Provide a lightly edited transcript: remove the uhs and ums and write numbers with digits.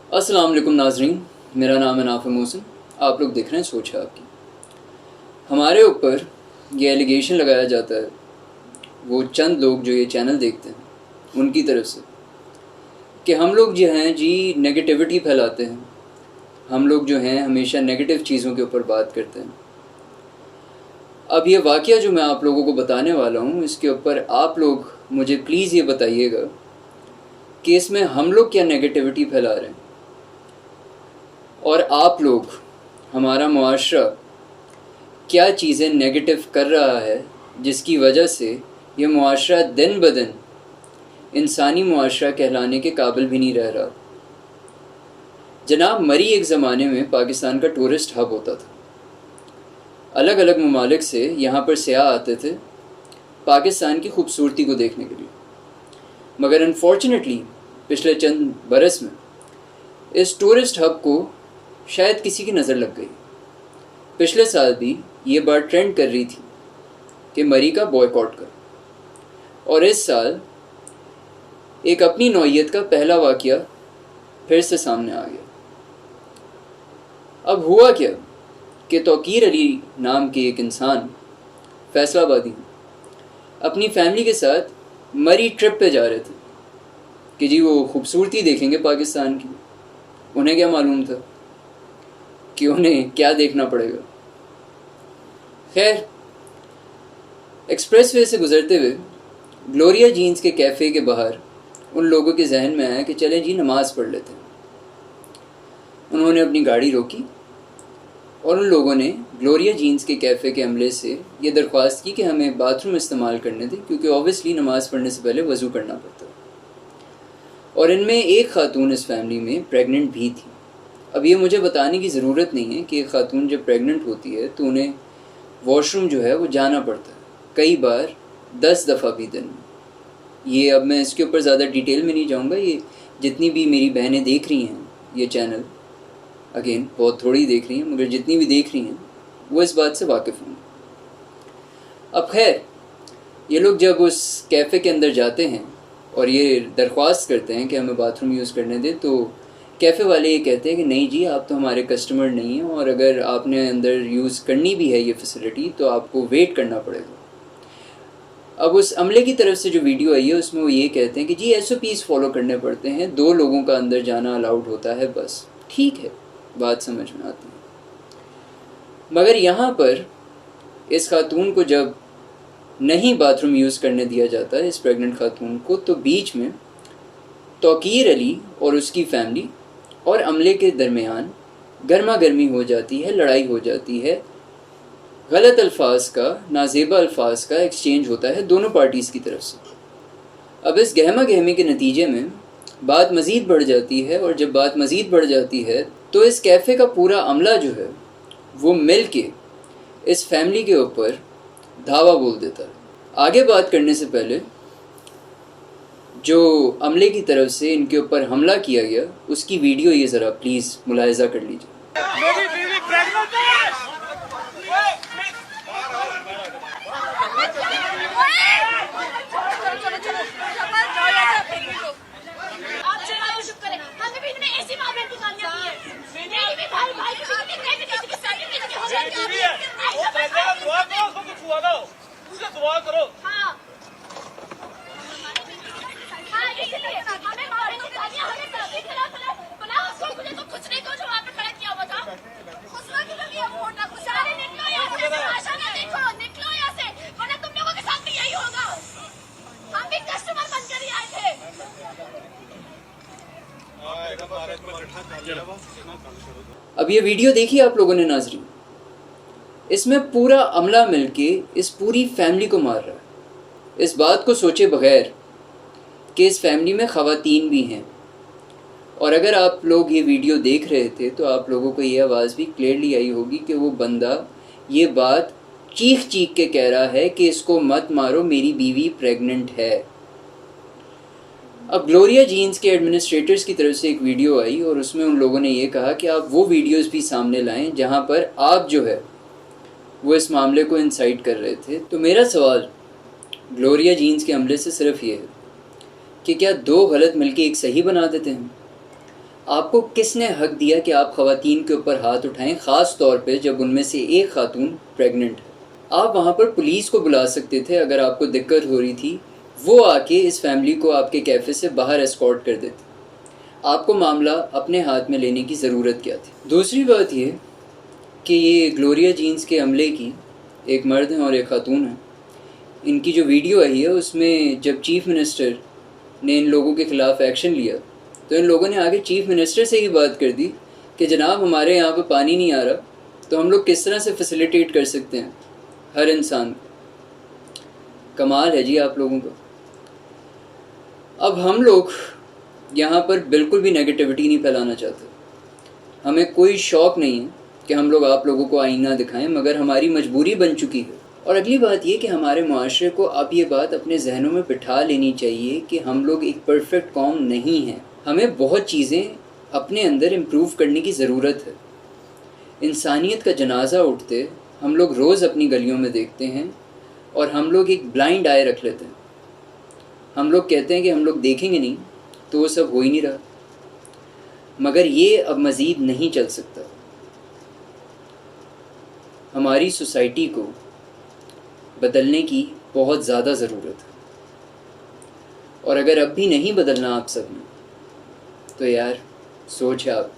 अस्सलाम वालेकुम नाजरीन, मेरा नाम है नाफिम मोहसिन। आप लोग देख रहे हैं सोच है आपकी। हमारे ऊपर ये एलिगेशन लगाया जाता है, वो चंद लोग जो ये चैनल देखते हैं उनकी तरफ से, कि हम लोग जो हैं जी नेगेटिविटी फैलाते हैं, हम लोग जो हैं हमेशा नेगेटिव चीज़ों के ऊपर बात करते हैं। अब ये वाक़या जो मैं आप लोगों को बताने वाला हूँ, इसके ऊपर आप लोग मुझे प्लीज़ ये बताइएगा कि इसमें हम लोग क्या नेगेटिविटी फैला रहे हैं और आप लोग, हमारा मुआशरा क्या चीज़ें नेगेटिव कर रहा है, जिसकी वजह से ये मुआशरा दिन ब दिन इंसानी मुआशरा कहलाने के काबिल भी नहीं रह रहा। जनाब, मरी एक ज़माने में पाकिस्तान का टूरिस्ट हब होता था। अलग अलग ममालिक से यहाँ पर सयाह आते थे पाकिस्तान की खूबसूरती को देखने के लिए, मगर अनफॉर्चुनेटली पिछले चंद बरस में इस टूरिस्ट हब को शायद किसी की नज़र लग गई। पिछले साल भी ये बात ट्रेंड कर रही थी कि मरी का बॉयकॉट कर, और इस साल एक अपनी नौइयत का पहला वाक़या फिर से सामने आ गया। अब हुआ क्या कि तौकीर अली नाम के एक इंसान फैसलाबादी अपनी फैमिली के साथ मरी ट्रिप पे जा रहे थे कि जी वो खूबसूरती देखेंगे पाकिस्तान की। उन्हें क्या मालूम था कि उन्हें क्या देखना पड़ेगा। खैर, एक्सप्रेस वे से गुज़रते हुए ग्लोरिया जीन्स के कैफ़े के बाहर उन लोगों के जहन में आया कि चलें जी नमाज़ पढ़ लेते हैं। उन्होंने अपनी गाड़ी रोकी और उन लोगों ने ग्लोरिया जीन्स के कैफ़े के अमले से ये दरख्वास्त की कि हमें बाथरूम इस्तेमाल करने दें, क्योंकि ऑब्वियसली नमाज़ पढ़ने से पहले वज़ू करना पड़ता है। और इनमें एक ख़ातून इस फैमिली में प्रेग्नेंट भी थी। अब ये मुझे बताने की ज़रूरत नहीं है कि एक ख़ातून जब प्रेग्नेंट होती है तो उन्हें वॉशरूम जो है वो जाना पड़ता है, कई बार 10 दफ़ा भी दिन में। ये अब मैं इसके ऊपर ज़्यादा डिटेल में नहीं जाऊँगा। ये जितनी भी मेरी बहनें देख रही हैं ये चैनल, अगेन बहुत थोड़ी देख रही हैं, मगर जितनी भी देख रही हैं वो इस बात से वाकिफ़ होंगे। अब खैर, ये लोग जब उस कैफ़े के अंदर जाते हैं और ये दरख्वास्त करते हैं कि हमें बाथरूम यूज़ करने दें, तो कैफ़े वाले ये कहते हैं कि नहीं जी, आप तो हमारे कस्टमर नहीं हैं, और अगर आपने अंदर यूज़ करनी भी है ये फैसिलिटी तो आपको वेट करना पड़ेगा। अब उस अमले की तरफ से जो वीडियो आई है उसमें वो ये कहते हैं कि जी SOPs फॉलो करने पड़ते हैं, 2 लोगों का अंदर जाना अलाउड होता है बस। ठीक है, बात समझ में आती है। मगर यहाँ पर इस खातून को जब नहीं बाथरूम यूज़ करने दिया जाता है, इस प्रेग्नेंट खातून को, तो बीच में तौकीर अली और उसकी फैमिली और अमले के दरमियान गर्मा गर्मी हो जाती है, लड़ाई हो जाती है, गलत अल्फाज का, नाजेबा अल्फाज का एक्सचेंज होता है दोनों पार्टीज़ की तरफ से। अब इस गहमा गहमी के नतीजे में बात मज़ीद बढ़ जाती है, और जब बात मज़ीद बढ़ जाती है तो इस कैफ़े का पूरा अमला जो है वो मिल के इस फैमिली के ऊपर धावा बोल देता है। आगे बात करने से पहले जो अमले की तरफ से इनके ऊपर हमला किया गया उसकी वीडियो ये ज़रा प्लीज़ मुलाहिज़ा कर लीजिए। मेरी बीवी प्रेग्नेंट है। दुआ करो। अब ये वीडियो देखिए आप लोगों ने नाज़रीन, इसमें पूरा अमला मिलके इस पूरी फैमिली को मार रहा है, इस बात को सोचे बगैर कि इस फैमिली में ख़वातीन भी हैं। और अगर आप लोग ये वीडियो देख रहे थे तो आप लोगों को ये आवाज़ भी क्लियरली आई होगी कि वो बंदा ये बात चीख चीख के कह रहा है कि इसको मत मारो, मेरी बीवी प्रेग्नेंट है। अब ग्लोरिया जीन्स के एडमिनिस्ट्रेटर्स की तरफ से एक वीडियो आई और उसमें उन लोगों ने ये कहा कि आप वो वीडियोस भी सामने लाएं जहां पर आप जो है वो इस मामले को इंसाइट कर रहे थे। तो मेरा सवाल ग्लोरिया जीन्स के अमले से सिर्फ ये है कि क्या 2 गलत मिलके एक सही बना देते हैं? آپ کو کس نے حق دیا کہ آپ خواتین کے اوپر ہاتھ اٹھائیں، خاص طور پہ جب ان میں سے ایک خاتون پریگننٹ ہے؟ آپ وہاں پر پولیس کو بلا سکتے تھے اگر آپ کو دقت ہو رہی تھی، وہ آ کے اس فیملی کو آپ کے کیفے سے باہر اسکارٹ کر دیتے۔ آپ کو معاملہ اپنے ہاتھ میں لینے کی ضرورت کیا تھی؟ دوسری بات یہ کہ یہ گلوریا جینز کے عملے کی ایک مرد ہیں اور ایک خاتون ہیں، ان کی جو ویڈیو آئی ہے اس میں جب چیف منسٹر نے ان لوگوں کے خلاف ایکشن لیا تو ان لوگوں نے آگے چیف منسٹر سے ہی بات کر دی کہ جناب ہمارے یہاں پہ پانی نہیں آ رہا تو ہم لوگ کس طرح سے فیسیلیٹیٹ کر سکتے ہیں ہر انسان کو۔ کمال ہے جی آپ لوگوں کا۔ اب ہم لوگ یہاں پر بالکل بھی نیگیٹیوٹی نہیں پھیلانا چاہتے، ہمیں کوئی شوق نہیں ہے کہ ہم لوگ آپ لوگوں کو آئینہ دکھائیں، مگر ہماری مجبوری بن چکی ہے۔ اور اگلی بات یہ کہ ہمارے معاشرے کو اب یہ بات اپنے ذہنوں میں بٹھا لینی چاہیے کہ ہم لوگ ایک پرفیکٹ قوم نہیں ہیں، ہمیں بہت چیزیں اپنے اندر امپروو کرنے کی ضرورت ہے۔ انسانیت کا جنازہ اٹھتے ہم لوگ روز اپنی گلیوں میں دیکھتے ہیں اور ہم لوگ ایک بلائنڈ آئی رکھ لیتے ہیں، ہم لوگ کہتے ہیں کہ ہم لوگ دیکھیں گے نہیں تو وہ سب ہو ہی نہیں رہا، مگر یہ اب مزید نہیں چل سکتا۔ ہماری سوسائٹی کو بدلنے کی بہت زیادہ ضرورت ہے، اور اگر اب بھی نہیں بدلنا آپ سب نے تو یار سوچ ہے آپ